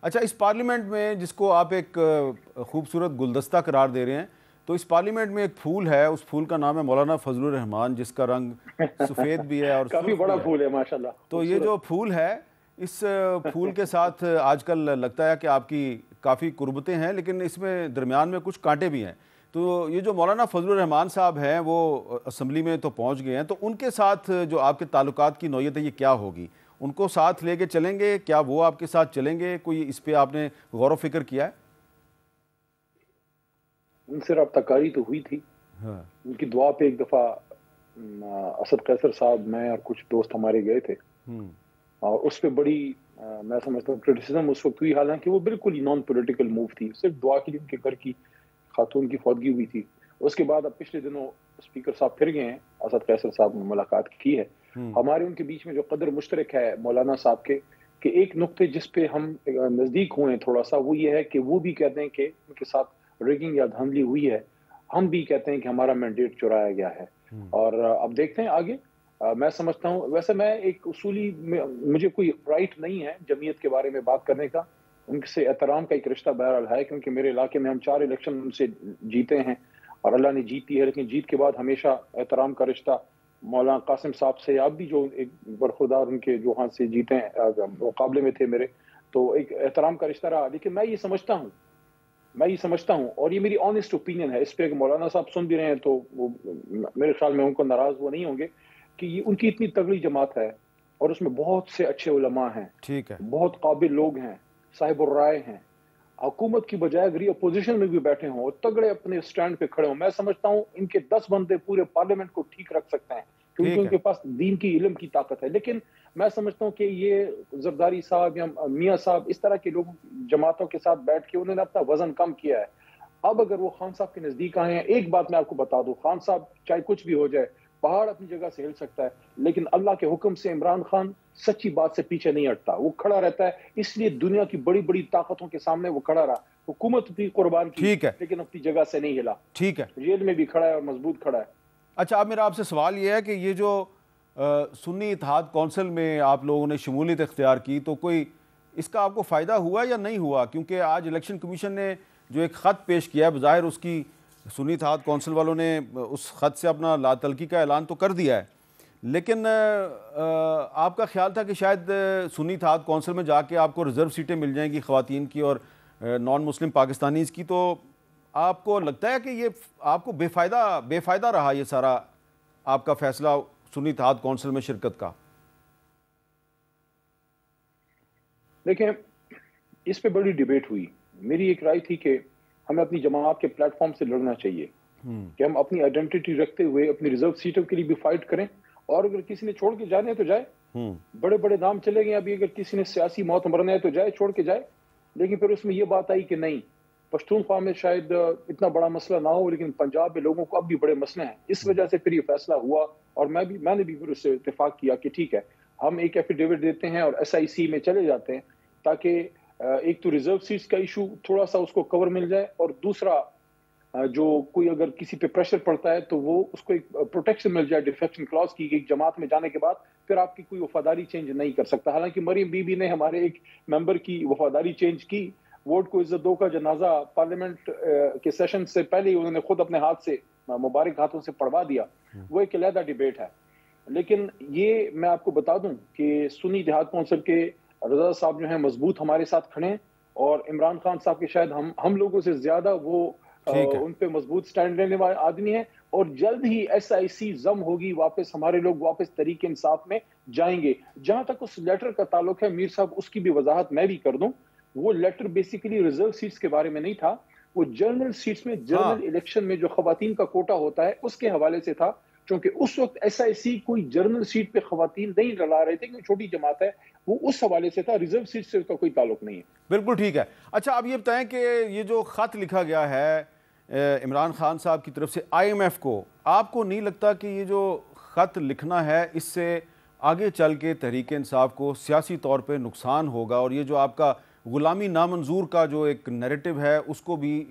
اچھا، اس پارلیمنٹ میں جس کو آپ ایک خوبصورت گلدستہ قرار دے رہے ہیں، تو اس پارلیمنٹ میں ایک پھول ہے، اس پھول کا نام ہے مولانا فضل الرحمان، جس کا رنگ سفید بھی ہے اور کافی سرخ بڑا بھی ہے۔ پھول ہے ماشاءاللہ، تو یہ جو پھول ہے، اس پھول کے ساتھ آج کل لگتا ہے کہ آپ کی کافی قربتیں ہیں، لیکن اس میں درمیان میں کچھ کانٹے بھی ہیں۔ تو یہ جو مولانا فضل الرحمان صاحب ہیں، وہ اسمبلی میں تو پہنچ گئے ہیں، تو ان کے ساتھ جو آپ کے تعلقات کی نوعیت ہے یہ کیا ہوگی؟ ان کو ساتھ لے کے چلیں گے؟ کیا وہ آپ کے ساتھ چلیں گے؟ کوئی اس پہ آپ نے غور و فکر کیا ہے؟ ان سے رابطہ کاری تو ہوئی تھی، ان کی دعا پہ ایک دفعہ اسد قیصر صاحب، میں اور کچھ دوست ہمارے گئے تھے، اور اس پہ بڑی میں سمجھتا ہوں کرٹیسزم اس وقت ہوئی، حالانکہ وہ بالکل ہی نان پولیٹیکل موو تھی، صرف دعا کے لیے ان کے گھر کی خاتون کی فوتگی ہوئی تھی۔ اس کے بعد اب پچھلے دنوں اسپیکر صاحب پھر گئے ہیں، اسد قیصر صاحب نے ملاقات کی ہے۔ ہمارے ان کے بیچ میں جو قدر مشترک ہے مولانا صاحب کے، کہ ایک نقطے جس پہ ہم نزدیک ہوئے ہیں تھوڑا سا، وہ یہ ہے کہ وہ بھی کہتے ہیں کہ ان کے ساتھ ریگنگ یا دھاندلی ہوئی ہے، ہم بھی کہتے ہیں کہ ہمارا مینڈیٹ چرایا گیا ہے، اور اب دیکھتے ہیں آگے۔ میں سمجھتا ہوں، ویسے میں ایک اصولی، مجھے کوئی رائٹ نہیں ہے جمعیت کے بارے میں بات کرنے کا، ان سے احترام کا ایک رشتہ بہرحال ہے، کیونکہ میرے علاقے میں ہم 4 الیکشن ان سے جیتے ہیں اور اللہ نے جیتی ہے، لیکن جیت کے بعد ہمیشہ احترام کا رشتہ مولانا قاسم صاحب سے، آپ بھی جو ایک برخوردار ان کے جو ہاں سے جیتے ہیں مقابلے میں تھے میرے، تو ایک احترام کا رشتہ رہا۔ لیکن میں یہ سمجھتا ہوں اور یہ میری آنیسٹ اوپینین ہے، اس پہ اگر مولانا صاحب سن بھی رہے ہیں تو وہ میرے خیال میں ان کو ناراض وہ نہیں ہوں گے، کہ یہ ان کی اتنی تگڑی جماعت ہے اور اس میں بہت سے اچھے علماء ہیں، ٹھیک ہے، بہت قابل لوگ ہیں، صاحب الرائے ہیں، حکومت کی بجائے اگر یہ اپوزیشن میں بھی بیٹھے ہوں اور تگڑے اپنے سٹینڈ پہ کھڑے ہوں، میں سمجھتا ہوں ان کے 10 بندے پورے پارلیمنٹ کو ٹھیک رکھ سکتے ہیں، کیونکہ ٹھیک ان ہے، کے پاس دین کی علم کی طاقت ہے۔ لیکن میں سمجھتا ہوں کہ یہ زرداری صاحب یا میاں صاحب اس طرح کے لوگ جماعتوں کے ساتھ بیٹھ کے انہوں نے اپنا وزن کم کیا ہے۔ اب اگر وہ خان صاحب کے نزدیک آئے ہیں، ایک بات میں آپ کو بتا دوں، خان صاحب چاہے کچھ بھی ہو جائے، پہاڑ اپنی جگہ سے ہل سکتا ہے، لیکن اللہ کے حکم سے عمران خان سچی بات سے پیچھے نہیں ہٹتا، وہ کھڑا رہتا ہے، اس لیے دنیا کی بڑی بڑی طاقتوں کے سامنے وہ کھڑا رہا، حکومت بھی قربان کی ٹھیک ہے، لیکن اپنی جگہ سے نہیں ہلا، ٹھیک ہے۔ جیل میں بھی کھڑا ہے اور مضبوط کھڑا ہے۔ اچھا، اب میرا آپ سے سوال یہ ہے کہ یہ جو سنی اتحاد کونسل میں آپ لوگوں نے شمولیت اختیار کی، تو کوئی اس کا آپ کو فائدہ ہوا یا نہیں ہوا؟ کیونکہ آج الیکشن کمیشن نے جو ایک خط پیش کیا ہے، بظاہر اس کی سنی اتحاد کونسل والوں نے اس خط سے اپنا لا تلقی کا اعلان تو کر دیا ہے، لیکن آپ کا خیال تھا کہ شاید سنی اتحاد کونسل میں جا کے آپ کو ریزرو سیٹیں مل جائیں گی خواتین کی اور نان مسلم پاکستانیز کی، تو آپ کو لگتا ہے کہ یہ آپ کو بے فائدہ رہا یہ سارا آپ کا فیصلہ سنی اتحاد کونسل میں شرکت کا؟ دیکھیں، اس پہ بڑی ڈیبیٹ ہوئی، میری ایک رائے تھی کہ ہمیں اپنی جماعت کے پلیٹ فارم سے لڑنا چاہیے، کہ ہم اپنی آئیڈینٹی رکھتے ہوئے اپنی ریزرو سیٹوں کے لیے بھی فائٹ کریں، اور اگر کسی نے چھوڑ کے جانے ہے تو جائے، بڑے بڑے نام چلے گئے، ابھی اگر کسی نے سیاسی موت مرنا ہے تو جائے، چھوڑ کے جائے۔ لیکن پھر اس میں یہ بات آئی کہ نہیں، پشتونخوا میں شاید اتنا بڑا مسئلہ نہ ہو، لیکن پنجاب میں لوگوں کو اب بھی بڑے مسئلے ہیں، اس وجہ سے پھر یہ فیصلہ ہوا، اور میں نے بھی پھر اس سے اتفاق کیا کہ ٹھیک ہے، ہم ایک ایفیڈیوٹ دیتے ہیں اور SIC میں چلے جاتے ہیں، تاکہ ایک تو ریزرو سیٹس کا ایشو تھوڑا سا اس کو کور مل جائے، اور دوسرا جو کوئی اگر کسی پہ پریشر پڑتا ہے تو وہ اس کو ایک پروٹیکشن مل جائے ڈیفیکشن کلاس کی، ایک جماعت میں جانے کے بعد پھر آپ کی کوئی وفاداری چینج نہیں کر سکتا۔ حالانکہ مریم بی بی نے ہمارے ایک ممبر کی وفاداری چینج کی، ووٹ کو عزت دو کا جنازہ پارلیمنٹ کے سیشن سے پہلے ہی انہوں نے خود اپنے ہاتھ سے مبارک ہاتھوں سے پڑھوا دیا، وہ ایک علیحدہ ڈیبیٹ ہے۔ لیکن یہ میں آپ کو بتا دوں کہ سنی اتحاد کونسل کے رضا صاحب جو ہیں مضبوط ہمارے ساتھ کھڑے ہیں، اور عمران خان صاحب کے شاید ہم لوگوں سے زیادہ وہ ٹھیک ہے، ان پہ مضبوط سٹینڈ لینے والے آدمی ہیں، اور جلد ہی SIC ضم ہوگی، واپس ہمارے لوگ واپس تحریک انصاف میں جائیں گے۔ جہاں تک اس لیٹر کا تعلق ہے میر صاحب، اس کی بھی وضاحت میں بھی کر دوں، وہ لیٹر بیسیکلی ریزرو سیٹس کے بارے میں نہیں تھا، وہ جنرل سیٹس میں جنرل الیکشن میں جو خواتین کا کوٹا ہوتا ہے اس کے حوالے سے تھا، چونکہ اس وقت SIC کوئی جنرل سیٹ پہ خواتین نہیں لڑا رہے تھے، کیونکہ چھوٹی جماعت ہے، وہ اس حوالے سے تھا، ریزرو سیٹ سے اس کا کوئی تعلق نہیں ہے۔ بالکل ٹھیک ہے۔ اچھا، اب یہ بتائیں کہ یہ جو خط لکھا گیا ہے عمران خان صاحب کی طرف سے IMF کو، آپ کو نہیں لگتا کہ یہ جو خط لکھنا ہے اس سے آگے چل کے تحریک انصاف کو سیاسی طور پہ نقصان ہوگا، اور یہ جو آپ کا غلامی نامنظور کا جو ایک نیریٹو ہے اس کو بھی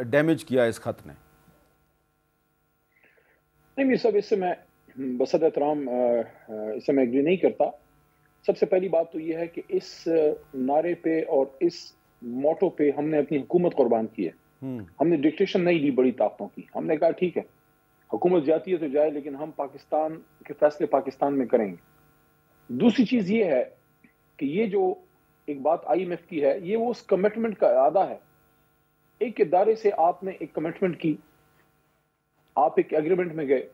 ڈیمیج کیا اس خط نے؟ نہیں میر صاحب، اس سے میں بصد احترام اس سے میں ایگری نہیں کرتا۔ سب سے پہلی بات تو یہ ہے کہ اس نعرے پہ اور اس موٹو پہ ہم نے اپنی حکومت قربان کی ہے. ہم نے ڈکٹیشن نہیں دی بڑی طاقتوں کی. ہم نے کہا ٹھیک ہے حکومت جاتی ہے تو جائے, لیکن ہم پاکستان کے فیصلے پاکستان میں کریں گے. دوسری چیز یہ ہے کہ یہ جو ایک بات IMF کی ہے, یہ وہ اس کمٹمنٹ کا اعادہ ہے. ایک ادارے سے آپ نے ایک کمٹمنٹ کی, آپ ایک ایگریمنٹ میں گئے.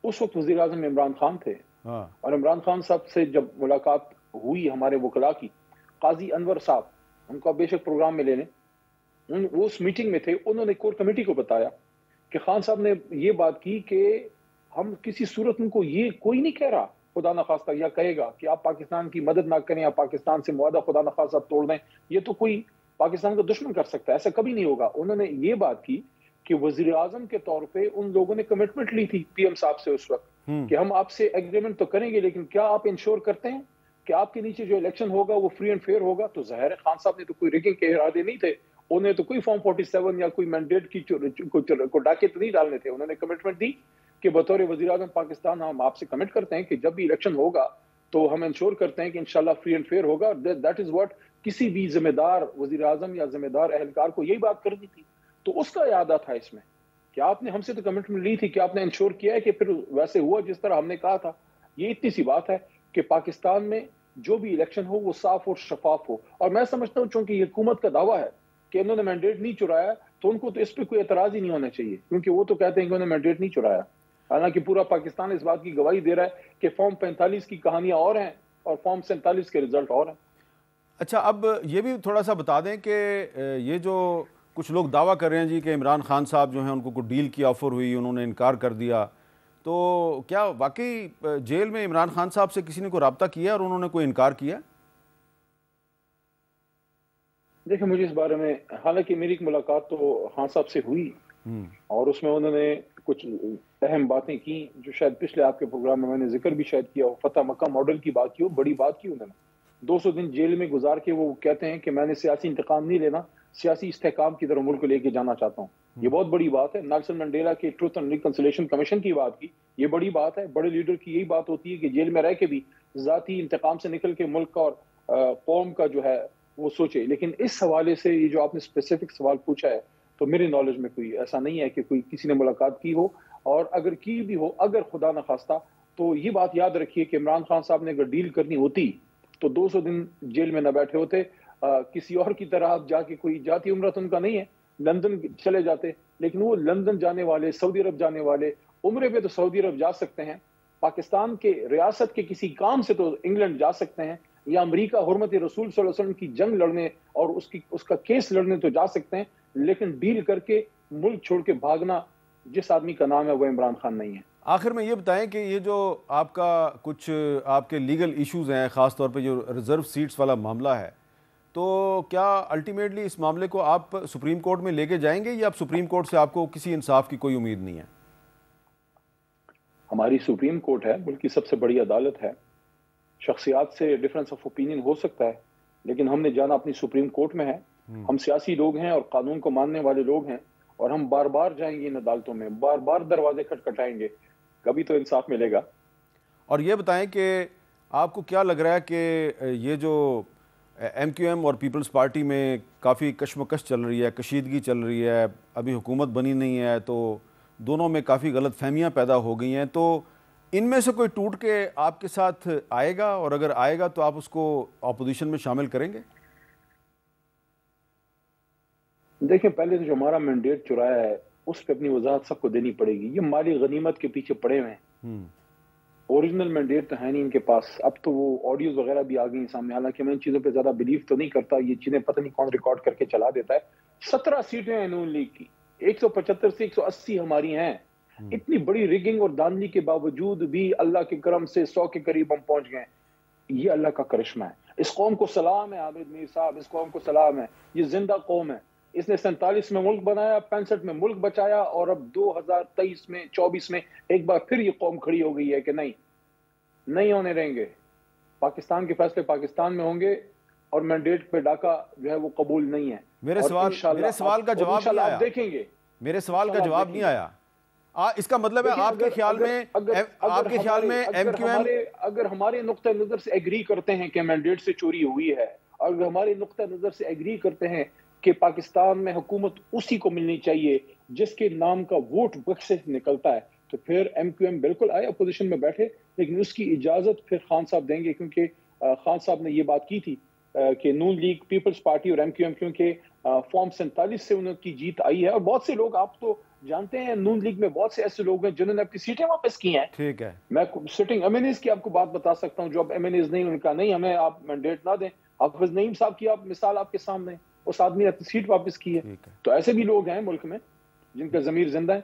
اس وقت وزیر اعظم عمران خان تھے, اور عمران خان صاحب سے جب ملاقات ہوئی ہمارے وکلاء کی, قاضی انور صاحب, ان کو بے شک پروگرام میں لینے, وہ اس میٹنگ میں تھے, انہوں نے کور کمیٹی کو بتایا کہ خان صاحب نے یہ بات کی کہ ہم کسی صورت ان کو یہ کوئی نہیں کہہ رہا خدا نخواستہ یا کہے گا کہ آپ پاکستان کی مدد نہ کریں یا پاکستان سے معاہدہ خدا نخواستہ توڑ دیں, یہ تو کوئی پاکستان کا دشمن کر سکتا ہے, ایسا کبھی نہیں ہوگا. انہوں نے یہ بات کی کہ وزیر اعظم کے طور پہ ان لوگوں نے کمٹمنٹ لی تھی PM صاحب سے اس وقت کہ ہم آپ سے ایگریمنٹ تو کریں گے, لیکن کیا آپ انشور کرتے ہیں کہ آپ کے نیچے جو الیکشن ہوگا وہ فری اینڈ فیئر ہوگا. تو ظاہر ہے خان صاحب نے تو کوئی ریگنگ کے ارادے نہیں تھے, انہیں تو کوئی فارم 47 یا کوئی مینڈیٹ کی کو ڈاکے تو نہیں ڈالنے تھے. انہوں نے کمٹمنٹ دی کہ بطور وزیر اعظم پاکستان ہم آپ سے کمٹ کرتے ہیں کہ جب بھی الیکشن ہوگا تو ہم انشور کرتے ہیں کہ انشاءاللہ فری اینڈ فیئر ہوگا. دیٹ از واٹ کسی بھی ذمہ دار وزیر اعظم یا ذمہ دار اہلکار کو یہی بات کرنی تھی. تو اس کا اعادہ تھا اس میں کہ آپ نے ہم سے تو کمٹمنٹ لی تھی کہ آپ نے انشور کیا ہے کہ پھر ویسے ہوا جس طرح ہم نے کہا تھا. یہ اتنی سی بات ہے کہ پاکستان میں جو بھی الیکشن ہو وہ صاف اور شفاف ہو. اور میں سمجھتا ہوں چونکہ یہ حکومت کا دعویٰ ہے کہ انہوں نے مینڈیٹ نہیں چرایا, تو ان کو تو اس پہ کوئی اعتراض ہی نہیں ہونا چاہیے, کیونکہ وہ تو کہتے ہیں کہ انہوں نے مینڈیٹ نہیں چرایا, حالانکہ پورا پاکستان اس بات کی گواہی دے رہا ہے کہ فارم 45 کی کہانیاں اور ہیں اور فارم 47 کے رزلٹ اور ہیں. اچھا, اب یہ بھی تھوڑا سا بتا دیں کہ یہ جو کچھ لوگ دعویٰ کر رہے ہیں جی کہ عمران خان صاحب جو ہیں ان کو کوئی ڈیل کی آفر ہوئی, انہوں نے انکار کر دیا, تو کیا واقعی جیل میں عمران خان صاحب سے کسی نے کوئی رابطہ کیا اور انہوں نے کوئی انکار کیا؟ دیکھیں مجھے اس بارے میں, حالانکہ میری ایک ملاقات تو خان صاحب سے ہوئی اور اس میں انہوں نے کچھ اہم باتیں کی جو شاید پچھلے آپ کے پروگرام میں نے ذکر بھی شاید کیا ہو, فتح مکہ ماڈل کی بات کی ہو, بڑی بات کی انہوں نے. 200 دن جیل میں گزار کے وہ کہتے ہیں کہ میں نے سیاسی انتقام نہیں لینا, سیاسی استحکام کی طرف ملک کو لے کے جانا چاہتا ہوں. یہ بہت بڑی بات ہے. نیلسن منڈیلا کے ٹروتھ اینڈ ریکنسیلیشن کمیشن کی بات کی, یہ بڑی بات ہے. بڑے لیڈر کی یہی بات ہوتی ہے کہ جیل میں رہ کے بھی ذاتی انتقام سے نکل کے ملک کا اور قوم کا جو ہے وہ سوچے. لیکن اس حوالے سے یہ جو آپ نے اسپیسیفک سوال پوچھا ہے, تو میرے نالج میں کوئی ایسا نہیں ہے کہ کوئی کسی نے ملاقات کی ہو, اور اگر کی بھی ہو, اگر خدا نخواستہ, تو یہ بات یاد رکھیے کہ عمران خان صاحب نے اگر ڈیل کرنی ہوتی تو 200 دن جیل میں نہ بیٹھے ہوتے. کسی اور کی طرح آپ جا کے کوئی جاتی عمرہ تو ان کا نہیں ہے, لندن چلے جاتے, لیکن وہ لندن جانے والے, سعودی عرب جانے والے, عمرے پہ تو سعودی عرب جا سکتے ہیں, پاکستان کے ریاست کے کسی کام سے تو انگلینڈ جا سکتے ہیں, یا امریکہ حرمت رسول صلی اللہ علیہ وسلم کی جنگ لڑنے اور اس کا کیس لڑنے تو جا سکتے ہیں, لیکن ڈیل کر کے ملک چھوڑ کے بھاگنا جس آدمی کا نام ہے وہ عمران خان نہیں ہے. آخر میں یہ بتائیں کہ یہ جو آپ کا کچھ آپ کے لیگل ایشوز ہیں, خاص طور پہ جو ریزرو سیٹس والا معاملہ ہے, تو کیا الٹیمیٹلی اس معاملے کو آپ سپریم کورٹ میں لے کے جائیں گے, یا اب سپریم کورٹ سے آپ کو کسی انصاف کی کوئی امید نہیں ہے؟ ہماری سپریم کورٹ ہے, ملک کی سب سے بڑی عدالت ہے. شخصیات سے ڈفرینس آف اوپینین ہو سکتا ہے, لیکن ہم نے جانا اپنی سپریم کورٹ میں ہے. ہم سیاسی لوگ ہیں اور قانون کو ماننے والے لوگ ہیں, اور ہم بار بار جائیں گے ان عدالتوں میں, بار بار دروازے کھٹکھٹائیں گے, کبھی تو انصاف ملے گا. اور یہ بتائیں کہ آپ کو کیا لگ رہا ہے کہ یہ جو MQM اور پیپلز پارٹی میں کافی کشمکش چل رہی ہے, کشیدگی چل رہی ہے, ابھی حکومت بنی نہیں ہے, تو دونوں میں کافی غلط فہمیاں پیدا ہو گئی ہیں, تو ان میں سے کوئی ٹوٹ کے آپ کے ساتھ آئے گا, اور اگر آئے گا تو آپ اس کو اپوزیشن میں شامل کریں گے؟ دیکھیں, پہلے تو جو ہمارا مینڈیٹ چرایا ہے اس پہ اپنی وضاحت سب کو دینی پڑے گی. یہ مالی غنیمت کے پیچھے پڑے ہوئے ہیں, اوریجنل مینڈیٹ تو ہے نہیں ان کے پاس. اب تو وہ آڈیوز وغیرہ بھی آ گئی سامنے, حالانکہ میں ان چیزوں پہ زیادہ بلیو تو نہیں کرتا, یہ چیزیں پتہ نہیں کون ریکارڈ کر کے چلا دیتا ہے. 17 سیٹیں ہیں نون لیگ کی, 175 سے 180 ہماری ہیں. اتنی بڑی ریگنگ اور دھاندلی کے باوجود بھی اللہ کے کرم سے 100 کے قریب ہم پہنچ گئے. یہ اللہ کا کرشمہ ہے. اس قوم کو سلام ہے عابد میر صاحب, اس قوم کو سلام ہے. یہ زندہ قوم ہے. اس نے 47 میں ملک بنایا, 65 میں ملک بچایا, اور اب 2023 میں 24 میں ایک بار پھر یہ قوم کھڑی ہو گئی ہے کہ نہیں ہونے دیں گے. پاکستان کے فیصلے پاکستان میں ہوں گے, اور مینڈیٹ پہ ڈاکہ جو ہے وہ قبول نہیں ہے. میرے سوال کا جواب نہیں آیا. آپ دیکھیں گے, میرے سوال کا جواب نہیں آیا. اس کا مطلب ہے آپ کے خیال میں ایم کیو ایم اگر ہمارے نقطہ نظر سے ایگری کرتے ہیں کہ مینڈیٹ سے چوری ہوئی ہے، اگر ہمارے نقطہ نظر سے ایگری کرتے ہیں کہ پاکستان میں حکومت اسی کو ملنی چاہیے جس کے نام کا ووٹ بک سے نکلتا ہے، تو پھر ایم کیو ایم بالکل آئے اپوزیشن میں بیٹھے، لیکن اس کی اجازت پھر خان صاحب دیں گے، کیونکہ خان صاحب نے یہ بات کی تھی کہ نون لیگ، پیپلز پارٹی اور ایم کیو ایم، کیونکہ فارم 47 سے ان کی جیت آئی ہے، اور بہت سے لوگ، آپ تو جانتے ہیں نون لیگ میں بہت سے ایسے لوگ ہیں جنہوں نے اپنی سیٹیں واپس کی ہیں. ٹھیک ہے، میں سٹنگ ایم این ایز کی آپ کو بات بتا سکتا ہوں، جو اب ایم این ایز نہیں، ان کا نہیں، ہمیں آپ مینڈیٹ نہ دیں. حافظ نعیم صاحب کی آپ مثال آپ کے سامنے، اس آدمی نے اپنی سیٹ واپس کی ہے. تو ایسے بھی لوگ ہیں ملک میں جن کا ضمیر زندہ ہے.